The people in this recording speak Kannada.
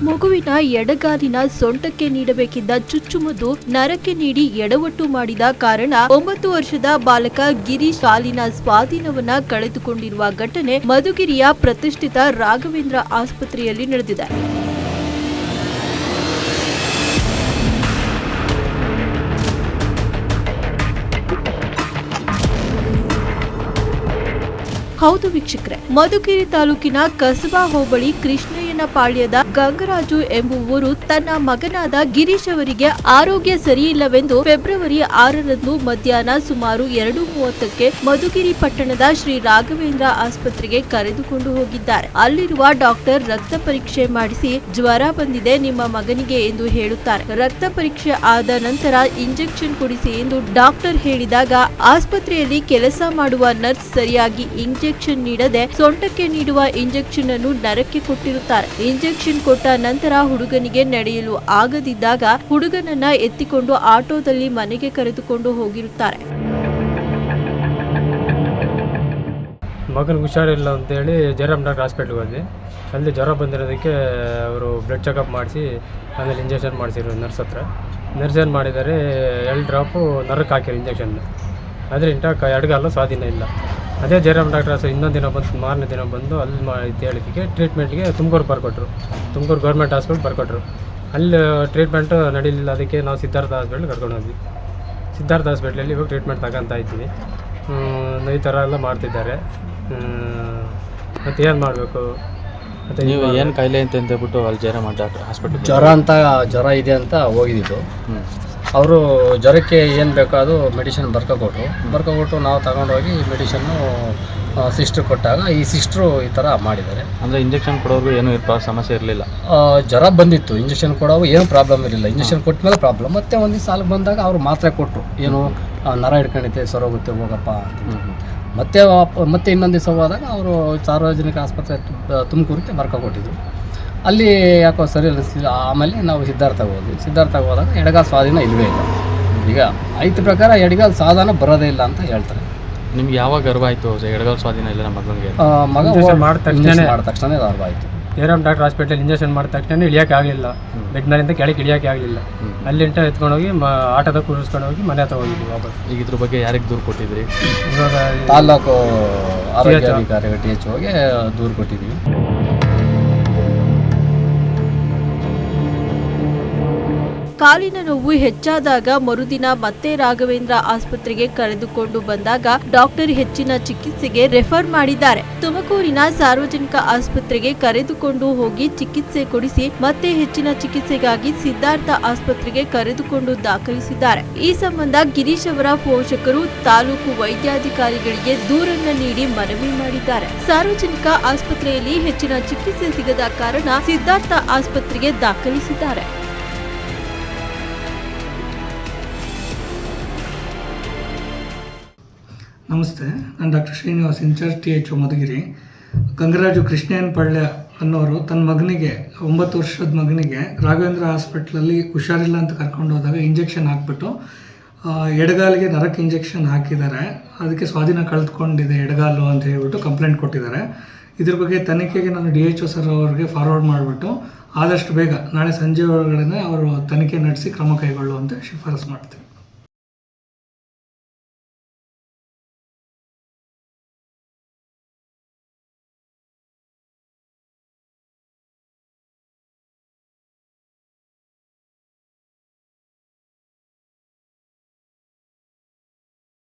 ಮಗುವಿನ ಎಡಗಾಲಿನ ಸೊಂಟಕ್ಕೆ ನೀಡಬೇಕಿದ್ದ ಚುಚ್ಚುಮದ್ದು ನರಕ್ಕೆ ನೀಡಿ ಎಡವಟ್ಟು ಮಾಡಿದ ಕಾರಣ 9 ವರ್ಷದ ಬಾಲಕ ಗಿರೀಶ್ ಕಾಲಿನ ಸ್ವಾಧೀನವನ್ನ ಕಳೆದುಕೊಂಡಿರುವ ಘಟನೆ ಮಧುಗಿರಿಯ ಪ್ರತಿಷ್ಠಿತ ರಾಘವೇಂದ್ರ ಆಸ್ಪತ್ರೆಯಲ್ಲಿ ನಡೆದಿದೆ. ಹೌದು ವೀಕ್ಷಕರೇ, ಮಧುಗಿರಿ ತಾಲೂಕಿನ ಕಸಬಾ ಹೋಬಳಿ ಕೃಷ್ಣಯ್ಯನಪಾಳ್ಯದ ಗಂಗರಾಜು ಎಂಬುವರು ತನ್ನ ಮಗನಾದ ಗಿರೀಶ್ ಅವರಿಗೆ ಆರೋಗ್ಯ ಸರಿಯಿಲ್ಲವೆಂದು ಫೆಬ್ರವರಿ 6ರಂದು ಮಧ್ಯಾಹ್ನ ಸುಮಾರು 2:30ಕ್ಕೆ ಮಧುಗಿರಿ ಪಟ್ಟಣದ ಶ್ರೀ ರಾಘವೇಂದ್ರ ಆಸ್ಪತ್ರೆಗೆ ಕರೆದುಕೊಂಡು ಹೋಗಿದ್ದಾರೆ. ಅಲ್ಲಿರುವ ಡಾಕ್ಟರ್ ರಕ್ತ ಪರೀಕ್ಷೆ ಮಾಡಿಸಿ ಜ್ವರ ಬಂದಿದೆ ನಿಮ್ಮ ಮಗನಿಗೆ ಎಂದು ಹೇಳುತ್ತಾರೆ. ರಕ್ತ ಪರೀಕ್ಷೆ ಆದ ನಂತರ ಇಂಜೆಕ್ಷನ್ ಕೊಡಿಸಿ ಎಂದು ಡಾಕ್ಟರ್ ಹೇಳಿದಾಗ ಆಸ್ಪತ್ರೆಯಲ್ಲಿ ಕೆಲಸ ಮಾಡುವ ನರ್ಸ್ ಸರಿಯಾಗಿ ಇಂಜೆಕ್ಷನ್ ನೀಡದೆ ಸೊಂಟಕ್ಕೆ ನೀಡುವ ಇಂಜೆಕ್ಷನ್ ಅನ್ನು ನರಕ್ಕೆ ಕೊಟ್ಟಿರುತ್ತಾರೆ. ಇಂಜೆಕ್ಷನ್ ಕೊಟ್ಟ ನಂತರ ಹುಡುಗನಿಗೆ ನಡೆಯಲು ಆಗದಿದ್ದಾಗ ಹುಡುಗನನ್ನ ಎತ್ತಿಕೊಂಡು ಆಟೋದಲ್ಲಿ ಮನೆಗೆ ಕರೆದುಕೊಂಡು ಹೋಗಿರುತ್ತಾರೆ. ಮಗನಿಗೆ ಹುಷಾರಿಲ್ಲ ಅಂತೇಳಿ ಜಯರಾಮ್ ಡಾಕ್ಟರ್ ಹಾಸ್ಪಿಟ್ಲ್ಗೆ ಹೋದ್ವಿ. ಅಲ್ಲಿ ಜ್ವರ ಬಂದಿರೋದಕ್ಕೆ ಅವರು ಬ್ಲಡ್ ಚೆಕಪ್ ಮಾಡಿಸಿ ಆಮೇಲೆ ಇಂಜೆಕ್ಷನ್ ಮಾಡಿಸಿದ್ರು ನರ್ಸ್ ಹತ್ರ. ನರ್ಸ್ ಏನು ಮಾಡಿದ್ದಾರೆ, 2 ಡ್ರಾಪು ನರಕ್ಕೆ ಹಾಕಿರು ಇಂಜೆಕ್ಷನ್. ಅದರಿಂದ ಎಡಗಾಲು ಸ್ವಾಧೀನ ಇಲ್ಲ. ಅದೇ ಜಯರಾಮ್ ಡಾಕ್ಟರ್ ಇನ್ನೊಂದು ದಿನ ಬಂದು ಮಾರನೇ ದಿನ ಬಂದು ಅಲ್ಲಿ ಇದು ಹೇಳಿದ್ದಕ್ಕೆ ಟ್ರೀಟ್ಮೆಂಟ್ಗೆ ತುಮಕೂರು ಬರ್ಕೊಟ್ರು. ತುಮಕೂರು ಗೌರ್ಮೆಂಟ್ ಹಾಸ್ಪಿಟ್ಲ್ ಬರ್ಕೊಟ್ರು. ಅಲ್ಲಿ ಟ್ರೀಟ್ಮೆಂಟು ನಡೀಲಿಲ್ಲ. ಅದಕ್ಕೆ ನಾವು ಸಿದ್ಧಾರ್ಥ ಹಾಸ್ಪಿಟ್ಲ್ ಕರ್ಕೊಂಡು ಹೋದ್ವಿ. ಸಿದ್ಧಾರ್ಥ ಹಾಸ್ಪಿಟ್ಲಲ್ಲಿ ಇವಾಗ ಟ್ರೀಟ್ಮೆಂಟ್ ತಗೊಂತ ಇದ್ದೀವಿ. ಈ ಥರ ಎಲ್ಲ ಮಾಡ್ತಿದ್ದಾರೆ. ಮತ್ತು ಏನು ಮಾಡಬೇಕು ಮತ್ತು ನೀವು ಏನು ಕಾಯಿಲೆ ಅಂತ ಹೇಳ್ಬಿಟ್ಟು ಅಲ್ಲಿ ಜಯರಾಮ್ ಡಾಕ್ಟರ್ ಹಾಸ್ಪಿಟ್ಲ್ ಜ್ವರ ಇದೆ ಅಂತ ಹೋಗಿದ್ದು. ಅವರು ಜ್ವರಕ್ಕೆ ಏನು ಬೇಕೋ ಅದು ಮೆಡಿಸಿನ್ ಬರ್ಕೊಕೊಟ್ರು. ನಾವು ತಗೊಂಡೋಗಿ ಮೆಡಿಷನ್ನು ಸಿಸ್ಟ್ರ್ ಕೊಟ್ಟಾಗ ಈ ಸಿಸ್ಟ್ರು ಈ ಥರ ಮಾಡಿದ್ದಾರೆ. ಅಂದರೆ ಇಂಜೆಕ್ಷನ್ ಕೊಡೋರು ಏನೂ ಸಮಸ್ಯೆ ಇರಲಿಲ್ಲ. ಜ್ವರ ಬಂದಿತ್ತು, ಇಂಜೆಕ್ಷನ್ ಕೊಡೋವು ಏನು ಪ್ರಾಬ್ಲಮ್ ಇರಲಿಲ್ಲ. ಇಂಜೆಕ್ಷನ್ ಕೊಟ್ಟ ಮೇಲೆ ಪ್ರಾಬ್ಲಮ್. ಮತ್ತೆ ಒಂದು ಸಾಲಿಗೆ ಬಂದಾಗ ಅವರು ಮಾತ್ರೆ ಕೊಟ್ಟರು, ಏನು ನರ ಹಿಡ್ಕೊಂಡಿದ್ದೆ ಸರೋಗುತ್ತೆ ಹೋಗಪ್ಪ. ಮತ್ತೆ ಇನ್ನೊಂದು ದಿವಸ ಹೋದಾಗ ಅವರು ಸಾರ್ವಜನಿಕ ಆಸ್ಪತ್ರೆ ತುಮಕೂರಿಗೆ ಬರ್ಕೊಟ್ಟಿದ್ರು. ಅಲ್ಲಿ ಯಾಕೋ ಸರಿ ಅನ್ನಿಸ್ಲಿಲ್ಲ. ಆಮೇಲೆ ನಾವು ಸಿದ್ಧಾರ್ಥಗೆ ಹೋದಾಗ ಎಡಗಾಲ ಸ್ವಾಧೀನ ಇಲ್ಲವೇ ಇಲ್ಲ. ಈಗ ಐತಿ ಪ್ರಕಾರ ಎಡಗಾಲ ಸ್ವಾಧೀನ ಬರೋದೇ ಇಲ್ಲ ಅಂತ ಹೇಳ್ತಾರೆ. ನಿಮ್ಗೆ ಯಾವಾಗ ಗರ್ವ ಆಯಿತು ಎಡಗಾಲ ಸ್ವಾಧೀನ ಇಲ್ಲ ನಮ್ಮ ಮಗನಿಗೆ? ಮಗ ಮಾಡಿದ ತಕ್ಷಣ ಗರ್ವ ಆಯಿತು. ಜಯರಾಮ್ ಡಾಕ್ಟರ್ ಹಾಸ್ಪಿಟಲ್ ಇಂಜೆಕ್ಷನ್ ಮಾಡಿದ ತಕ್ಷಣ ಇಳಿಯೋಕೆ ಆಗಲಿಲ್ಲ. ಬೆಡ್ ಮೇಲಿಂದ ಕೆಳಗೆ ಇಳಿಯೋಕೆ ಆಗಲಿಲ್ಲ. ಅಲ್ಲಿಂಟ ಎತ್ಕೊಂಡೋಗಿ ಆಟೋದಾಗ ಕೂರಿಸ್ಕೊಂಡೋಗಿ ಮನೆ ಹತ್ರ ಹೋಗಿದ್ವಿ ವಾಪಸ್. ಈಗ ಇದ್ರ ಬಗ್ಗೆ ಯಾರಿಗೆ ದೂರು ಕೊಟ್ಟಿದ್ರಿ? ಇವಾಗ ತಾಲೂಕು ಆರೋಗ್ಯಾಧಿಕಾರಿ THOಗೆ ದೂರು ಕೊಟ್ಟಿದ್ವಿ. ಕಾಲಿನ ನೋವು ಹೆಚ್ಚಾದಾಗ ಮರುದಿನ ಮತ್ತೆ ರಾಘವೇಂದ್ರ ಆಸ್ಪತ್ರೆಗೆ ಕರೆದುಕೊಂಡು ಬಂದಾಗ ಡಾಕ್ಟರ್ ಹೆಚ್ಚಿನ ಚಿಕಿತ್ಸೆಗೆ ರೆಫರ್ ಮಾಡಿದ್ದಾರೆ. ತುಮಕೂರಿನ ಸಾರ್ವಜನಿಕ ಆಸ್ಪತ್ರೆಗೆ ಕರೆದುಕೊಂಡು ಹೋಗಿ ಚಿಕಿತ್ಸೆ ಕೊಡಿಸಿ ಮತ್ತೆ ಹೆಚ್ಚಿನ ಚಿಕಿತ್ಸೆಗಾಗಿ ಸಿದ್ಧಾರ್ಥ ಆಸ್ಪತ್ರೆಗೆ ಕರೆದುಕೊಂಡು ದಾಖಲಿಸಿದ್ದಾರೆ. ಈ ಸಂಬಂಧ ಗಿರೀಶ್ ಅವರ ಪೋಷಕರು ತಾಲೂಕು ವೈದ್ಯಾಧಿಕಾರಿಗಳಿಗೆ ದೂರನ್ನ ನೀಡಿ ಮನವಿ ಮಾಡಿದ್ದಾರೆ. ಸಾರ್ವಜನಿಕ ಆಸ್ಪತ್ರೆಯಲ್ಲಿ ಹೆಚ್ಚಿನ ಚಿಕಿತ್ಸೆ ಸಿಗದ ಕಾರಣ ಸಿದ್ಧಾರ್ಥ ಆಸ್ಪತ್ರೆಗೆ ದಾಖಲಿಸಿದ್ದಾರೆ. ನಮಸ್ತೆ, ನಾನು doctor Srinivas, in charge THO Madhugiri. Gangaraju Krishnayyanapalya ಅನ್ನೋರು ತನ್ನ ಮಗನಿಗೆ 9 ವರ್ಷದ ಮಗನಿಗೆ ರಾಘವೇಂದ್ರ ಹಾಸ್ಪಿಟ್ಲಲ್ಲಿ ಹುಷಾರಿಲ್ಲ ಅಂತ ಕರ್ಕೊಂಡು ಹೋದಾಗ ಇಂಜೆಕ್ಷನ್ ಹಾಕ್ಬಿಟ್ಟು ಎಡಗಾಲಿಗೆ ನರಕ್ಕೆ ಇಂಜೆಕ್ಷನ್ ಹಾಕಿದ್ದಾರೆ. ಅದಕ್ಕೆ ಸ್ವಾಧೀನ ಕಳೆದುಕೊಂಡಿದೆ ಎಡಗಾಲು ಅಂತ ಹೇಳ್ಬಿಟ್ಟು ಕಂಪ್ಲೇಂಟ್ ಕೊಟ್ಟಿದ್ದಾರೆ. ಇದ್ರ ಬಗ್ಗೆ ತನಿಖೆಗೆ ನಾನು DHO ಸರ್ ಅವ್ರಿಗೆ ಫಾರ್ವರ್ಡ್ ಮಾಡಿಬಿಟ್ಟು ಆದಷ್ಟು ಬೇಗ ನಾಳೆ ಸಂಜೆ ಒಳಗಡೆ ಅವರು ತನಿಖೆ ನಡೆಸಿ ಕ್ರಮ ಕೈಗೊಳ್ಳುವಂತೆ ಶಿಫಾರಸು ಮಾಡ್ತೀನಿ.